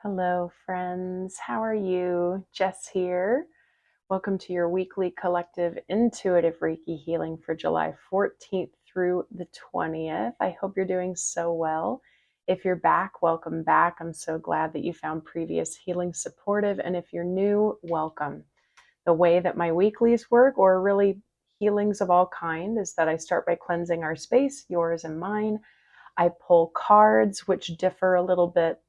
Hello, friends. How are you? Jess here. Welcome to your weekly collective intuitive Reiki healing for July 14th through the 20th. I hope you're doing so well. If you're back, welcome back. I'm so glad that you found previous healing supportive. And if you're new, welcome. The way that my weeklies work, or really healings of all kind, is that I start by cleansing our space, yours and mine. I pull cards, which differ a little bit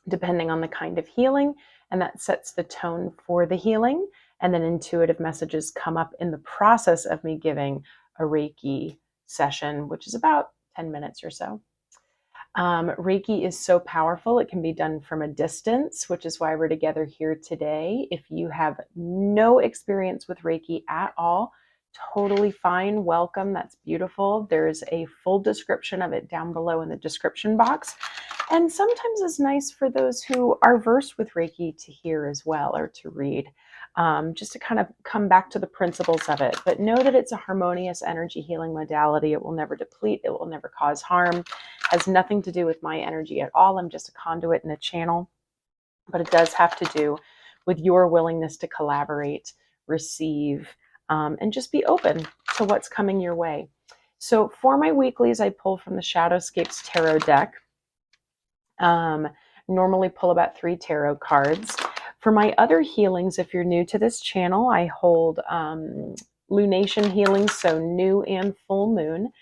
depending on the kind of healing, and that sets the tone for the healing. And then intuitive messages come up in the process of me giving a Reiki session, which is about 10 minutes or so. Reiki is so powerful. It can be done from a distance, which is why we're together here today. If you have no experience with Reiki at all, totally fine. Welcome. That's beautiful. There's a full description of it down below in the description box. And sometimes it's nice for those who are versed with Reiki to hear as well, or to read, just to kind of come back to the principles of it. But know that it's a harmonious energy healing modality. It will never deplete. It will never cause harm. Has nothing to do with my energy at all. I'm just a conduit and a channel. But it does have to do with your willingness to collaborate, receive, and just be open to what's coming your way. So for my weeklies, I pull from the Shadowscapes Tarot deck. Normally pull about 3 tarot cards. For my other healings, if you're new to this channel, I hold lunation healings, so new and full moon.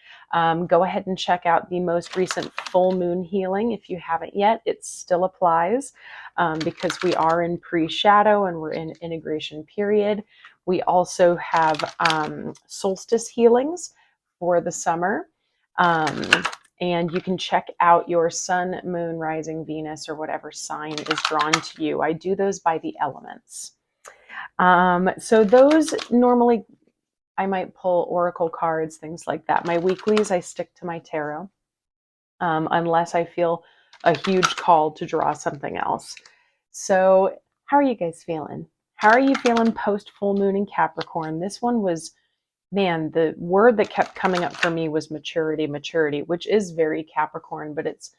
Go ahead and check out the most recent full moon healing. If you haven't yet, it still applies because we are in pre-shadow and we're in integration period. We also have solstice healings for the summer. And you can check out your sun, moon, rising, Venus, or whatever sign is drawn to you. I do those by the elements. So those normally, I might pull oracle cards, things like that. My weeklies, I stick to my tarot, unless I feel a huge call to draw something else. So how are you guys feeling? How are you feeling post full moon in Capricorn? This one was, man, the word that kept coming up for me was maturity, which is very Capricorn, but it's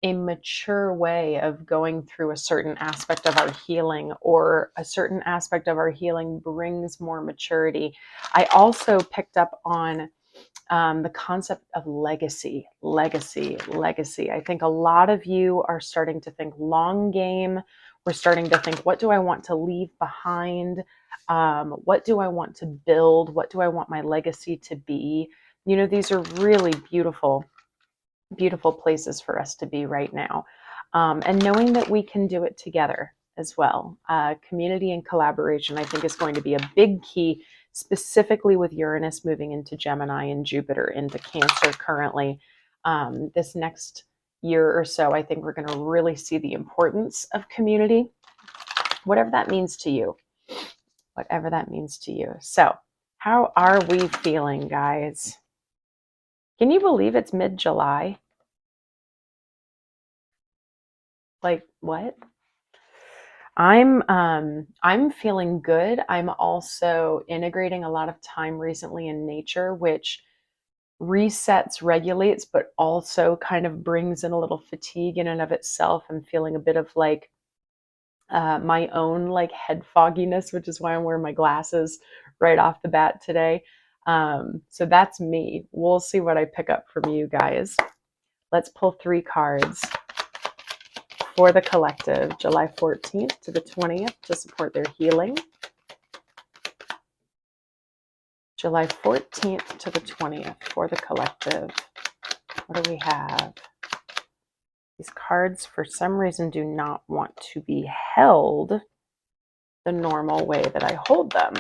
a mature way of going through a certain aspect of our healing, or a certain aspect of our healing brings more maturity. I also picked up on the concept of legacy. I think a lot of you are starting to think long game. We're starting to think, what do I want to leave behind? What do I want to build? What do I want my legacy to be? You know, these are really beautiful, beautiful places for us to be right now. And knowing that we can do it together as well. Community and collaboration, I think, is going to be a big key, specifically with Uranus moving into Gemini and Jupiter into Cancer currently. This next year or so, I think we're going to really see the importance of community, whatever that means to you. Whatever that means to you. So, how are we feeling, guys? Can you believe it's mid-July? Like, what? I'm feeling good. I'm also integrating a lot of time recently in nature, which resets, regulates, but also kind of brings in a little fatigue in and of itself. I'm feeling a bit of like my own like head fogginess, which is why I'm wearing my glasses right off the bat today. So that's me. We'll see what I pick up from you guys. Let's pull 3 cards for the collective, July 14th to the 20th, to support their healing. July 14th to the 20th for the collective. What do we have? These cards, for some reason, do not want to be held the normal way that I hold them.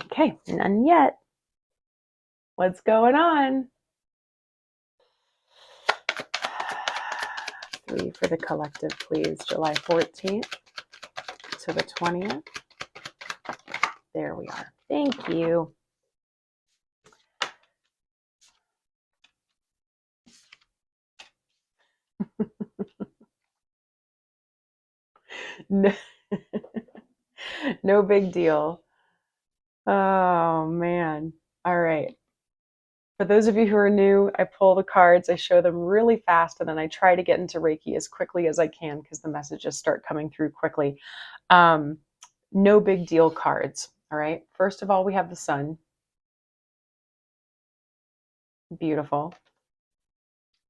Okay, none yet. What's going on? 3 for the collective, please. July 14th to the 20th. There we are. Thank you. No, no big deal. Oh, man. All right. For those of you who are new, I pull the cards, I show them really fast, and then I try to get into Reiki as quickly as I can because the messages start coming through quickly. No big deal cards. All right. First of all, we have the sun. Beautiful.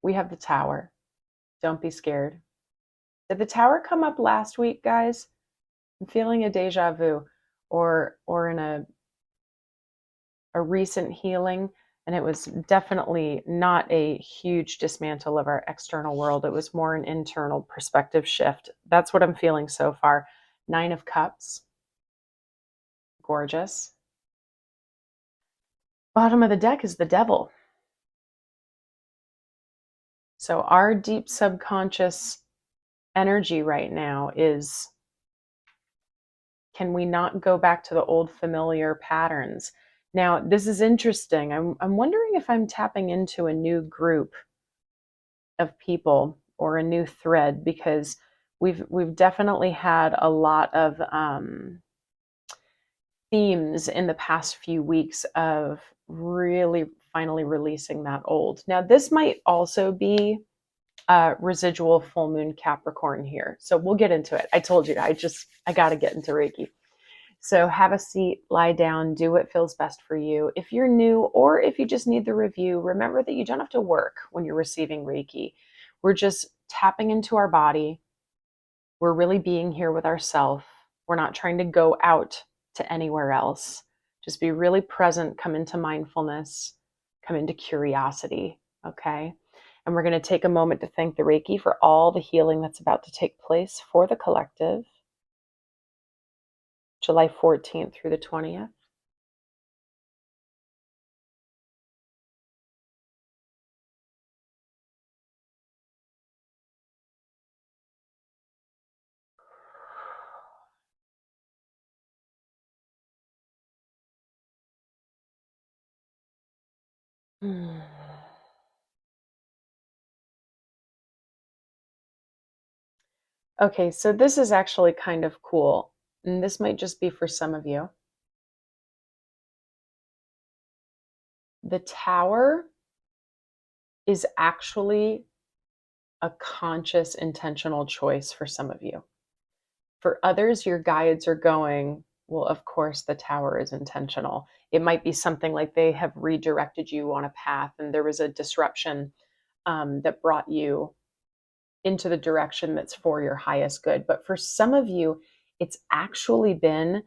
We have the tower. Don't be scared. Did the tower come up last week, guys? I'm feeling a deja vu, or in a recent healing, and it was definitely not a huge dismantle of our external world. It was more an internal perspective shift. That's what I'm feeling so far. 9 of Cups. Gorgeous. Bottom of the deck is the Devil. So our deep subconscious energy right now is, can we not go back to the old familiar patterns? Now, this is interesting. I'm wondering if I'm tapping into a new group of people or a new thread, because we've definitely had a lot of themes in the past few weeks of really finally releasing that old. Now, this might also be residual full moon Capricorn here. So we'll get into it. I told you, I got to get into Reiki. So have a seat, lie down, do what feels best for you. If you're new or if you just need the review, remember that you don't have to work when you're receiving Reiki. We're just tapping into our body. We're really being here with ourselves. We're not trying to go out to anywhere else. Just be really present, come into mindfulness, come into curiosity, okay? And we're going to take a moment to thank the Reiki for all the healing that's about to take place for the collective, July 14th through the 20th. Okay, so this is actually kind of cool, and this might just be for some of you. The tower is actually a conscious, intentional choice for some of you. For others, your guides are going, well, of course, the tower is intentional. It might be something like they have redirected you on a path and there was a disruption that brought you into the direction that's for your highest good. But for some of you, it's actually been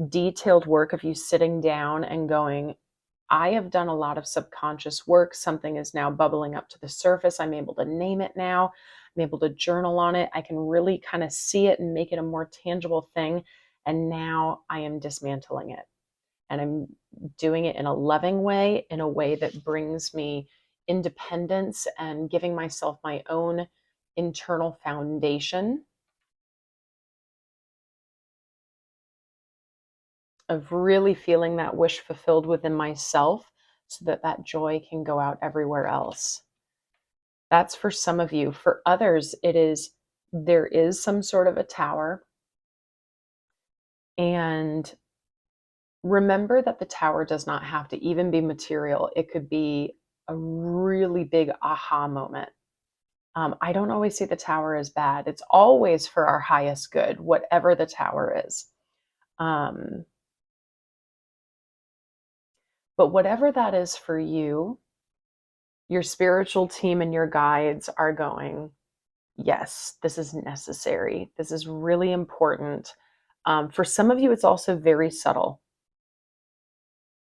detailed work of you sitting down and going, I have done a lot of subconscious work. Something is now bubbling up to the surface. I'm able to name it now. I'm able to journal on it. I can really kind of see it and make it a more tangible thing. And now I am dismantling it. And I'm doing it in a loving way, in a way that brings me independence and giving myself my own internal foundation of really feeling that wish fulfilled within myself so that that joy can go out everywhere else. That's for some of you. For others, there is some sort of a tower. And remember that the tower does not have to even be material. It could be a really big aha moment. I don't always see the tower as bad. It's always for our highest good, whatever the tower is. But whatever that is for you, your spiritual team and your guides are going, yes, this is necessary. This is really important. For some of you, it's also very subtle.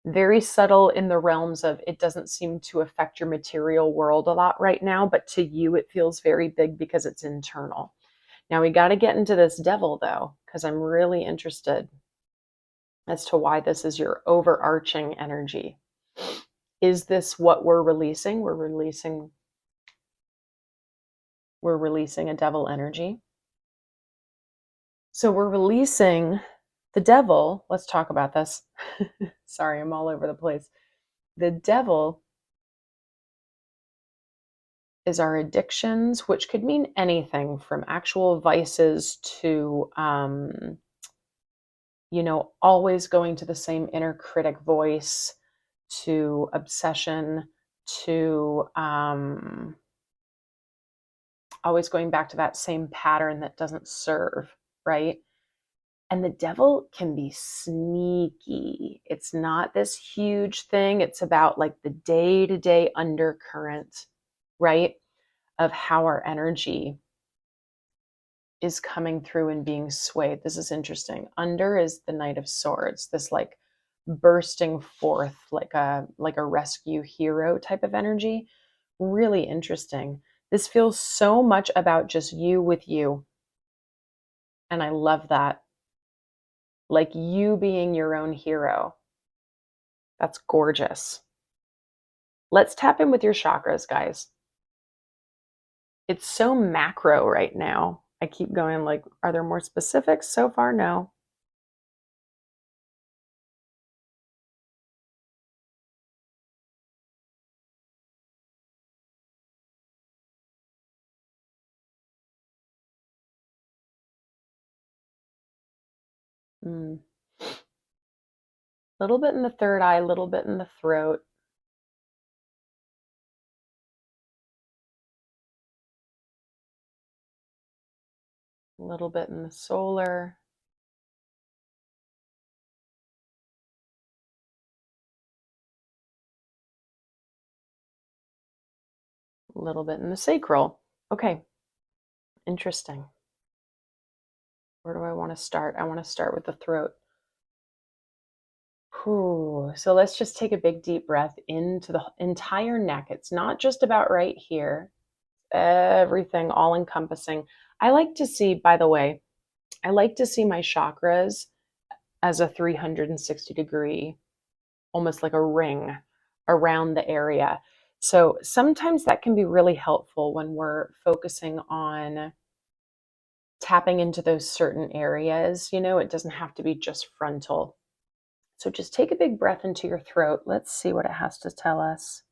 Very subtle in the realms of it doesn't seem to affect your material world a lot right now, but to you, it feels very big because it's internal. Now, we got to get into this devil, though, because I'm really interested as to why this is your overarching energy. Is this what we're releasing? We're releasing a devil energy. So we're releasing the devil. Let's talk about this. Sorry, I'm all over the place. The devil is our addictions, which could mean anything from actual vices to, always going to the same inner critic voice, to obsession, to always going back to that same pattern that doesn't serve, right? And the devil can be sneaky. It's not this huge thing. It's about like the day-to-day undercurrent, right? Of how our energy is coming through and being swayed. This is interesting. Under is the Knight of Swords, this like bursting forth like a rescue hero type of energy. Really interesting. This feels so much about just you with you. And I love that. Like you being your own hero. That's gorgeous. Let's tap in with your chakras, guys. It's so macro right now. I keep going like, are there more specifics? So far, no. A little bit in the third eye, a little bit in the throat. A little bit in the solar. A little bit in the sacral. Okay, interesting. Where do I want to start? I want to start with the throat. Whew. So let's just take a big deep breath into the entire neck. It's not just about right here, everything all encompassing. I like to see, by the way, I like to see my chakras as a 360-degree, almost like a ring around the area. So sometimes that can be really helpful when we're focusing on tapping into those certain areas. You know, it doesn't have to be just frontal. So just take a big breath into your throat. Let's see what it has to tell us.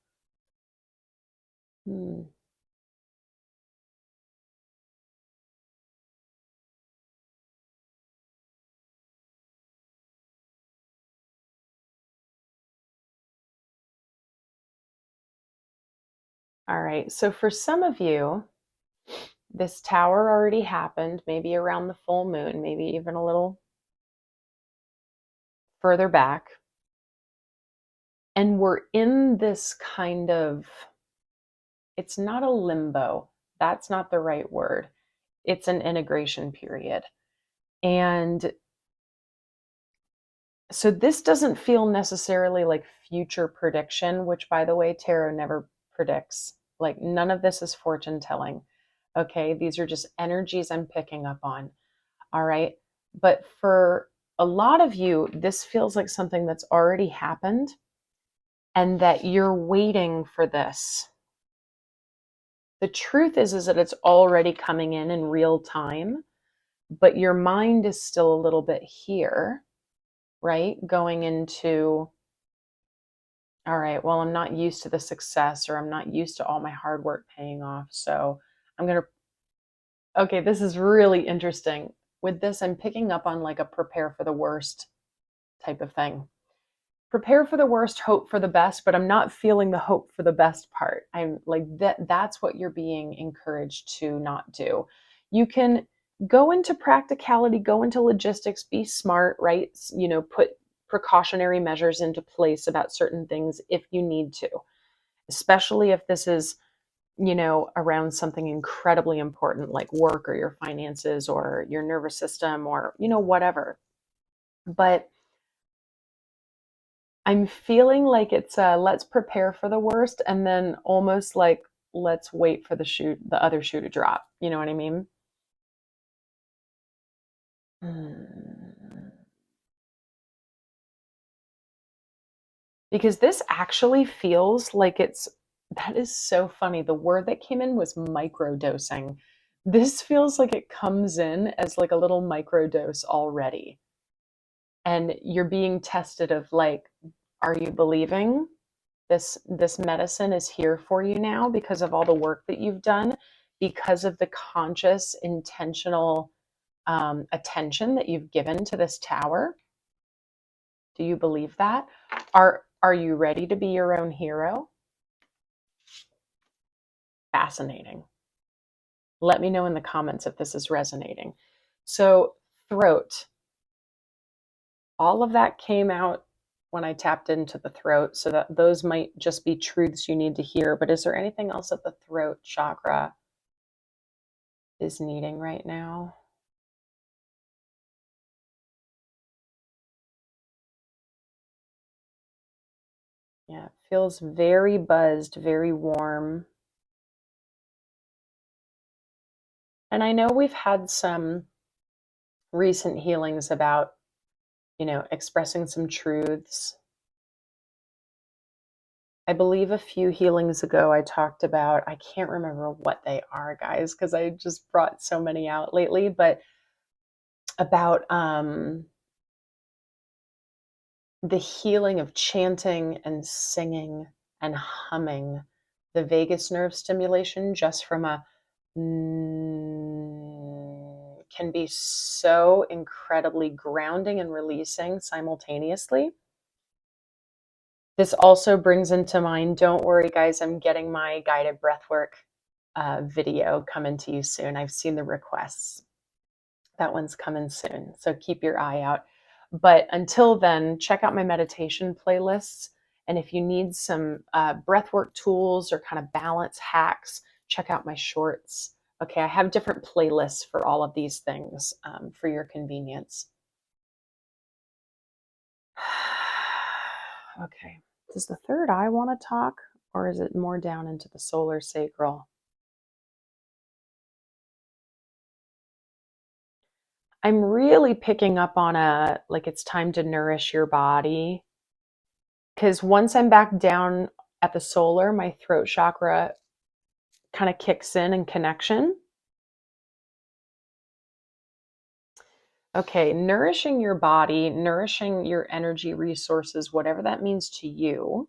All right. So for some of you, this tower already happened, maybe around the full moon, maybe even a little further back. And we're in this kind of, it's not a limbo. That's not the right word. It's an integration period. And so this doesn't feel necessarily like future prediction, which by the way, tarot never predicts. Like none of this is fortune telling. Okay. These are just energies I'm picking up on. All right. But for a lot of you, this feels like something that's already happened and that you're waiting for this. The truth is that it's already coming in real time, but your mind is still a little bit here, right? Going into, all right, well, I'm not used to the success or I'm not used to all my hard work paying off. So I'm going to, okay, this is really interesting. With this, I'm picking up on like a prepare for the worst type of thing. Prepare for the worst, hope for the best, but I'm not feeling the hope for the best part. I'm like that's what you're being encouraged to not do. You can go into practicality, go into logistics, be smart, right? You know, put precautionary measures into place about certain things if you need to, especially if this is, you know, around something incredibly important like work or your finances or your nervous system or, you know, whatever. But I'm feeling like it's let's prepare for the worst and then almost like let's wait for the other shoe to drop. You know what I mean? Mm. Because this actually feels like that is so funny. The word that came in was microdosing. This feels like it comes in as like a little microdose already. And you're being tested of like, are you believing this medicine is here for you now because of all the work that you've done, because of the conscious intentional attention that you've given to this tower? Do you believe that? Are you ready to be your own hero? Fascinating. Let me know in the comments if this is resonating. So, throat. All of that came out when I tapped into the throat, so that those might just be truths you need to hear. But is there anything else that the throat chakra is needing right now? Yeah, it feels very buzzed, very warm. And I know we've had some recent healings about, expressing some truths. I believe a few healings ago I talked about, I can't remember what they are, guys, because I just brought so many out lately, but about the healing of chanting and singing and humming, the vagus nerve stimulation just from a can be so incredibly grounding and releasing simultaneously. This also brings into mind, don't worry guys, I'm getting my guided breathwork video coming to you soon. I've seen the requests. That one's coming soon, so keep your eye out. But until then, check out my meditation playlists. And if you need some breathwork tools or kind of balance hacks, check out my shorts. Okay, I have different playlists for all of these things for your convenience. Okay, does the third eye want to talk, or is it more down into the solar sacral? I'm really picking up on like it's time to nourish your body. Because once I'm back down at the solar, my throat chakra kind of kicks in connection. Okay, nourishing your body, nourishing your energy resources, whatever that means to you.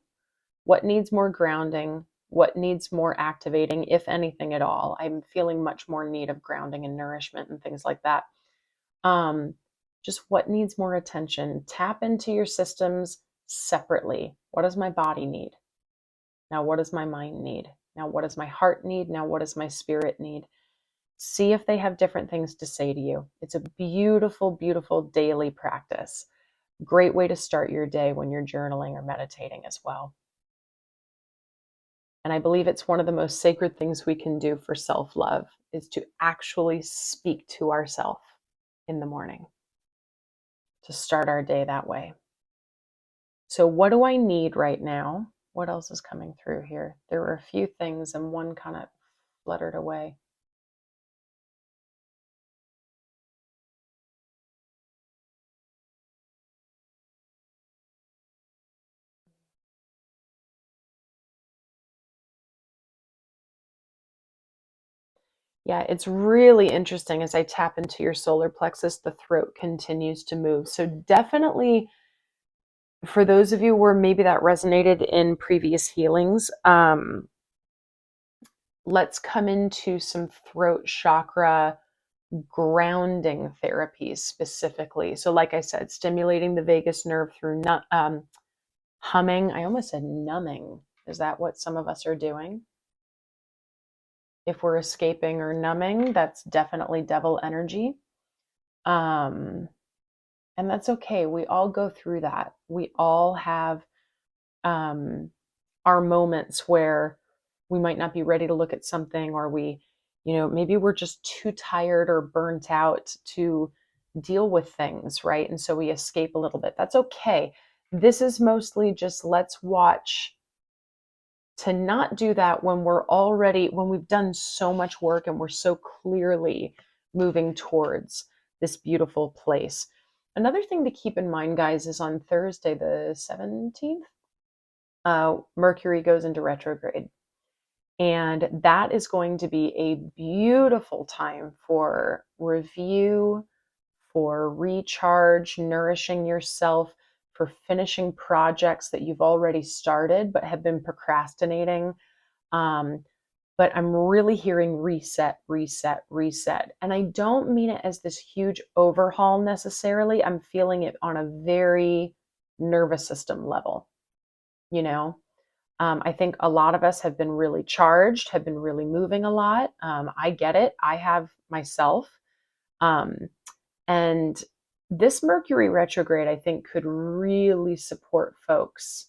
What needs more grounding? What needs more activating, if anything at all? I'm feeling much more need of grounding and nourishment and things like that. Just what needs more attention? Tap into your systems separately. What does my body need? Now, what does my mind need? Now, what does my heart need? Now, what does my spirit need? See if they have different things to say to you. It's a beautiful, beautiful daily practice. Great way to start your day when you're journaling or meditating as well. And I believe it's one of the most sacred things we can do for self-love is to actually speak to ourselves in the morning, to start our day that way. So what do I need right now? What else is coming through here? There were a few things and one kind of fluttered away. Yeah, it's really interesting. As I tap into your solar plexus, the throat continues to move. So definitely for those of you where maybe that resonated in previous healings, let's come into some throat chakra grounding therapies specifically. So like I said, stimulating the vagus nerve through humming. I almost said numbing. Is that what some of us are doing? If we're escaping or numbing, that's definitely devil energy. And that's okay. We all go through that. We all have our moments where we might not be ready to look at something, or maybe we're just too tired or burnt out to deal with things, right? And so we escape a little bit. That's okay. This is mostly just let's watch to not do that when when we've done so much work and we're so clearly moving towards this beautiful place. Another thing to keep in mind, guys, is on Thursday, the 17th, Mercury goes into retrograde. And that is going to be a beautiful time for review, for recharge, nourishing yourself, for finishing projects that you've already started but have been procrastinating. But I'm really hearing reset, reset, reset. And I don't mean it as this huge overhaul necessarily. I'm feeling it on a very nervous system level, you know? I think a lot of us have been really charged, have been really moving a lot. I get it. I have myself. Um, and this Mercury retrograde, I think, could really support folks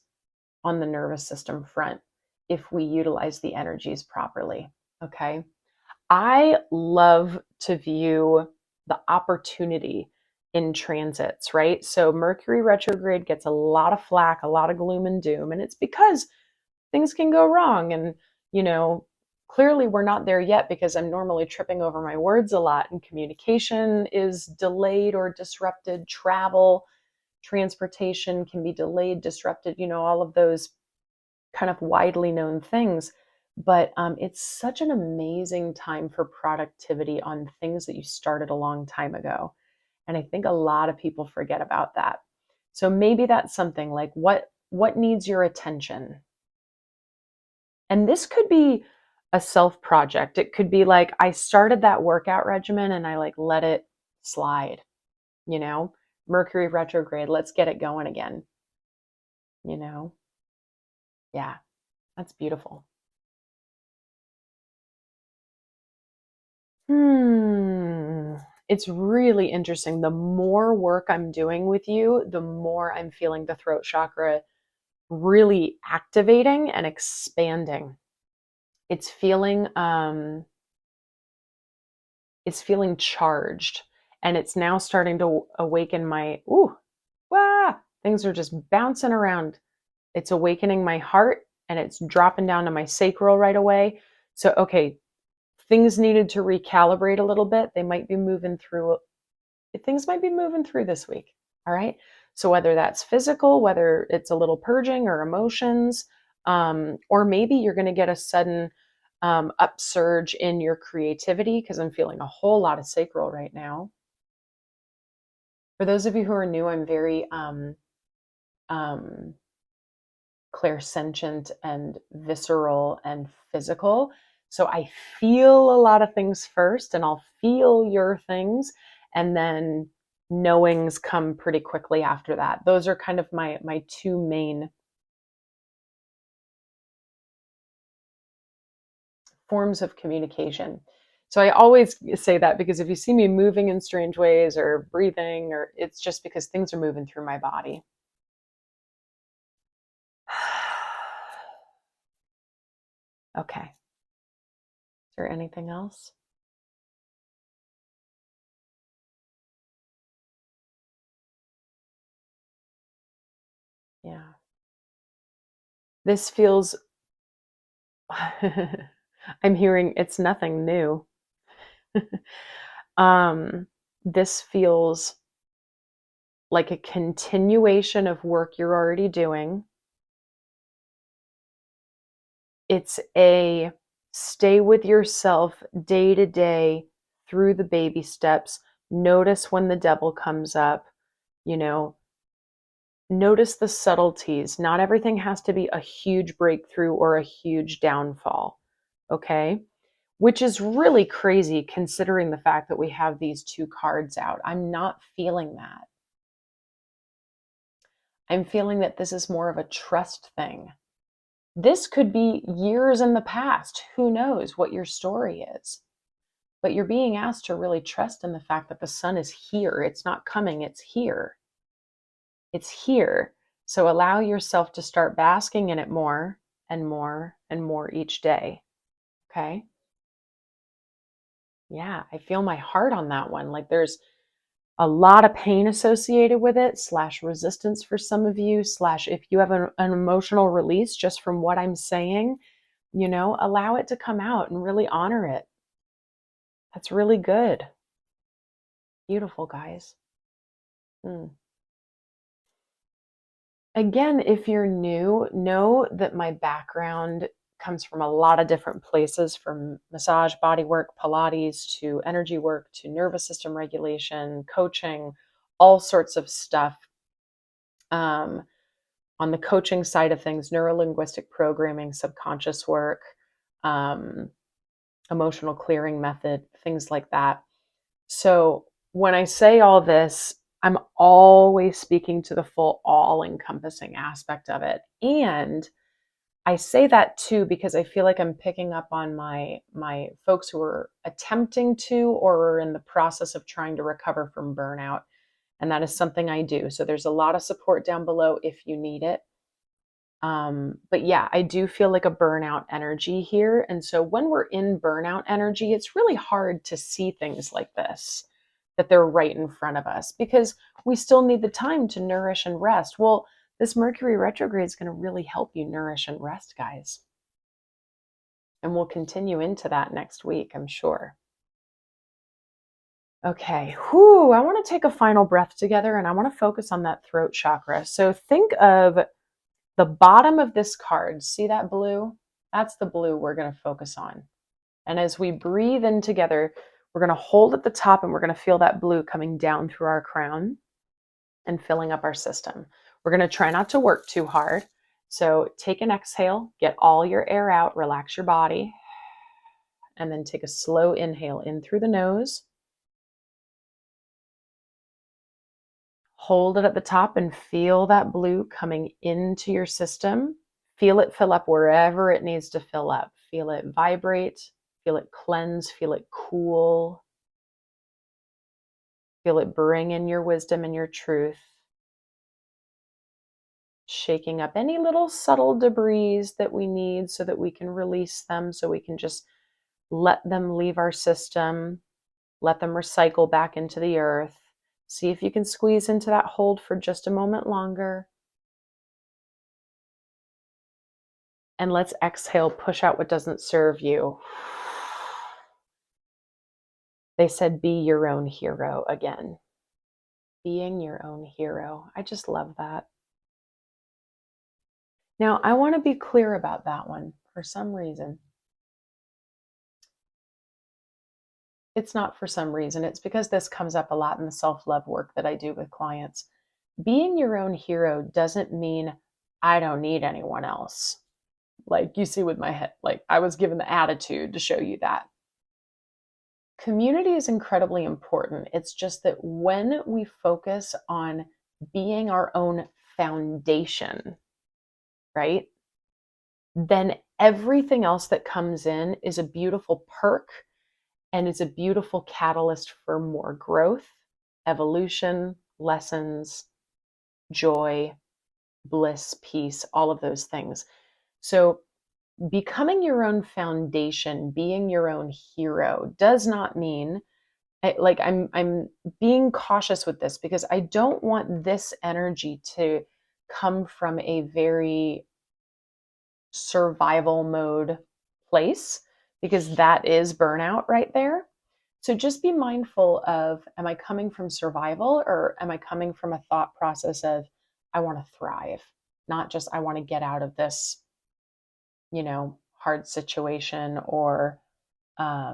on the nervous system front if we utilize the energies properly. Okay. I love to view the opportunity in transits, right? So Mercury retrograde gets a lot of flack, a lot of gloom and doom, and it's because things can go wrong. And, you know, clearly we're not there yet because I'm normally tripping over my words a lot, and communication is delayed or disrupted. Travel, transportation can be delayed, disrupted, all of those kind of widely known things. But it's such an amazing time for productivity on things that you started a long time ago. And I think a lot of people forget about that. So maybe that's something like what needs your attention? And this could be a self project. It could be like I started that workout regimen and I like let it slide, you know? Mercury retrograde, let's get it going again, you know? Yeah, that's beautiful. It's really interesting. The more work I'm doing with you, the more I'm feeling the throat chakra really activating and expanding. It's feeling charged, and it's now starting to awaken my things are just bouncing around. It's awakening my heart and it's dropping down to my sacral right away. So okay, things needed to recalibrate a little bit. Things might be moving through this week. All right. So whether that's physical, whether it's a little purging or emotions, or maybe you're going to get a sudden upsurge in your creativity, because I'm feeling a whole lot of sacral right now. For those of you who are new, I'm very um, clairsentient and visceral and physical. So I feel a lot of things first, and I'll feel your things, and then knowings come pretty quickly after that. Those are kind of my two main forms of communication. So I always say that because if you see me moving in strange ways or breathing, or it's just because things are moving through my body. Okay. Is there anything else? Yeah. This feels I'm hearing it's nothing new. um, this feels like a continuation of work you're already doing. It's a stay with yourself day to day through the baby steps. Notice when the devil comes up, you know, notice the subtleties. Not everything has to be a huge breakthrough or a huge downfall. Okay. Which is really crazy considering the fact that we have these two cards out. I'm not feeling that. I'm feeling that this is more of a trust thing. This could be years in the past. Who knows what your story is? But you're being asked to really trust in the fact that the sun is here. It's not coming, it's here. It's here. So allow yourself to start basking in it more and more and more each day. Okay? Yeah, I feel my heart on that one. Like there's a lot of pain associated with it, slash resistance for some of you, slash if you have an emotional release just from what I'm saying, allow it to come out and really honor it. That's really good. Beautiful, guys. Hmm. Again, if you're new, know that my background comes from a lot of different places, from massage, body work, Pilates, to energy work, to nervous system regulation, coaching, all sorts of stuff. On the coaching side of things, neuro-linguistic programming, subconscious work, um, emotional clearing method, things like that. So when I say all this, I'm always speaking to the full all-encompassing aspect of it. And I say that too because I feel like I'm picking up on my folks who are attempting to or are in the process of trying to recover from burnout. And that is something I do. So there's a lot of support down below if you need it. But yeah, I do feel like a burnout energy here. And so when we're in burnout energy, it's really hard to see things like this, that they're right in front of us because we still need the time to nourish and rest. Well, this Mercury retrograde is going to really help you nourish and rest, guys. And we'll continue into that next week, I'm sure. Okay, whew, I want to take a final breath together and I want to focus on that throat chakra. So think of the bottom of this card. See that blue? That's the blue we're going to focus on. And as we breathe in together, we're going to hold at the top and we're going to feel that blue coming down through our crown and filling up our system. We're going to try not to work too hard. So take an exhale, get all your air out, relax your body, and then take a slow inhale in through the nose. Hold it at the top and feel that blue coming into your system. Feel it fill up wherever it needs to fill up. Feel it vibrate, feel it cleanse, feel it cool. Feel it bring in your wisdom and your truth. Shaking up any little subtle debris that we need so that we can release them, so we can just let them leave our system, let them recycle back into the earth. See if you can squeeze into that hold for just a moment longer. And let's exhale, push out what doesn't serve you. They said, be your own hero again. Being your own hero. I just love that. Now, I want to be clear about that one for some reason. It's not for some reason. It's because this comes up a lot in the self-love work that I do with clients. Being your own hero doesn't mean I don't need anyone else. Like you see with my head, like I was given the attitude to show you that. Community is incredibly important. It's just that when we focus on being our own foundation, right? Then everything else that comes in is a beautiful perk and it's a beautiful catalyst for more growth, evolution, lessons, joy, bliss, peace, all of those things. So becoming your own foundation, being your own hero does not mean I'm being cautious with this because I don't want this energy to come from a very survival mode place, because that is burnout right there. So just be mindful of, am I coming from survival or am I coming from a thought process of, I want to thrive, not just I want to get out of this, hard situation, or, I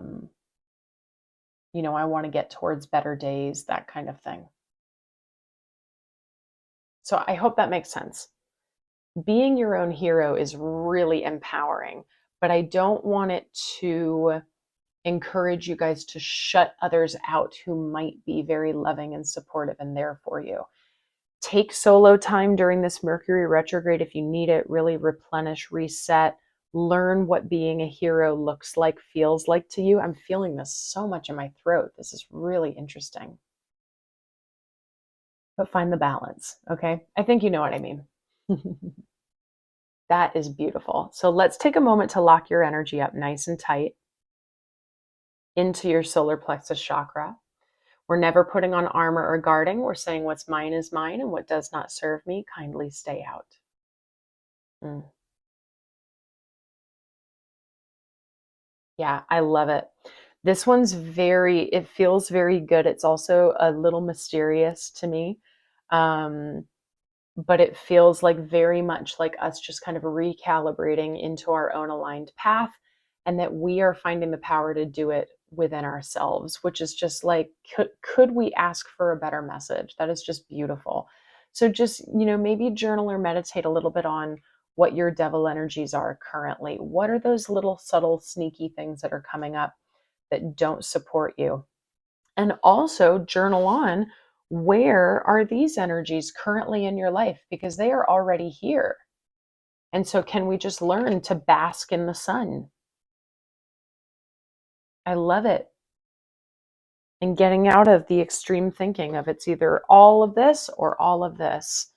want to get towards better days, that kind of thing. So I hope that makes sense. Being your own hero is really empowering, but I don't want it to encourage you guys to shut others out who might be very loving and supportive and there for you. Take solo time during this Mercury retrograde if you need it. Really replenish, reset, learn what being a hero looks like, feels like to you. I'm feeling this so much in my throat. This is really interesting. But find the balance, okay? I think you know what I mean. That is beautiful. So let's take a moment to lock your energy up nice and tight into your solar plexus chakra. We're never putting on armor or guarding. We're saying what's mine is mine and what does not serve me, kindly stay out. Yeah, I love it. This one's it feels very good. It's also a little mysterious to me. But it feels like very much like us just kind of recalibrating into our own aligned path, and that we are finding the power to do it within ourselves, which is just like, could we ask for a better message? That is just beautiful. So just, maybe journal or meditate a little bit on what your devil energies are currently. What are those little subtle, sneaky things that are coming up that don't support you? And also journal on, where are these energies currently in your life? Because they are already here. And so can we just learn to bask in the sun? I love it. And getting out of the extreme thinking of it's either all of this or all of this.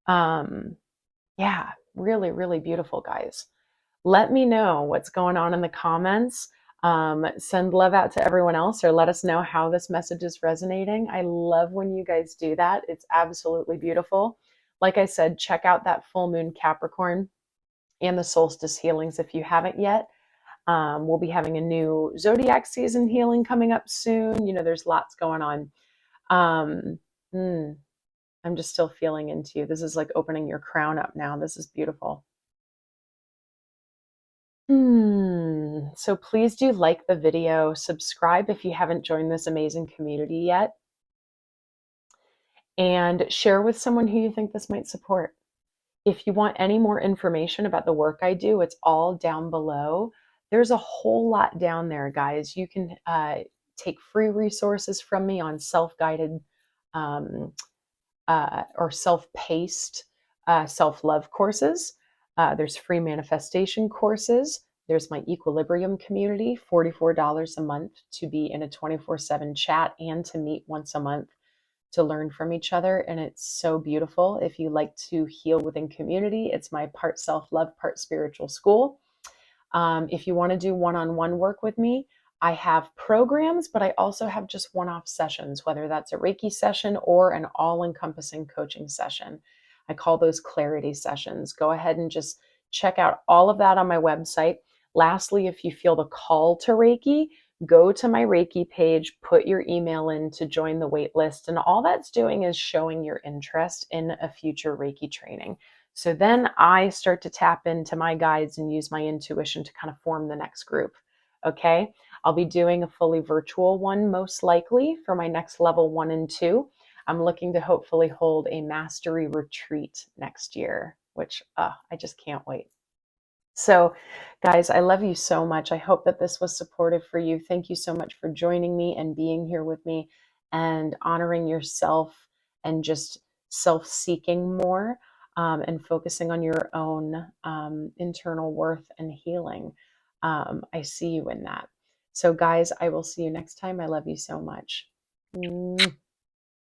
Yeah, really, really beautiful, guys. Let me know what's going on in the comments. Send love out to everyone else, or let us know how this message is resonating. I love when you guys do that. It's absolutely beautiful. Like I said, check out that full moon Capricorn and the solstice healings if you haven't yet. We'll be having a new zodiac season healing coming up soon. You know, there's lots going on. Um, I'm just still feeling into you. This is like opening your crown up now. This is beautiful. So please do like the video, subscribe if you haven't joined this amazing community yet, and share with someone who you think this might support. If you want any more information about the work I do, it's all down below. There's a whole lot down there, guys. You can take free resources from me on self-guided um, or self-paced self-love courses. There's free manifestation courses. There's my equilibrium community, $44 a month to be in a 24/7 chat and to meet once a month to learn from each other. And it's so beautiful. If you like to heal within community, it's my part self-love, part spiritual school. If you want to do one-on-one work with me, I have programs, but I also have just one-off sessions, whether that's a Reiki session or an all-encompassing coaching session. I call those clarity sessions. Go ahead and just check out all of that on my website. Lastly, if you feel the call to Reiki, go to my Reiki page, put your email in to join the wait list. And all that's doing is showing your interest in a future Reiki training. So then I start to tap into my guides and use my intuition to kind of form the next group. Okay. I'll be doing a fully virtual one most likely for my next level 1 and 2. I'm looking to hopefully hold a mastery retreat next year, which I just can't wait. So, guys, I love you so much. I hope that this was supportive for you. Thank you so much for joining me and being here with me and honoring yourself and just self seeking more and focusing on your own internal worth and healing. I see you in that. So, guys, I will see you next time. I love you so much.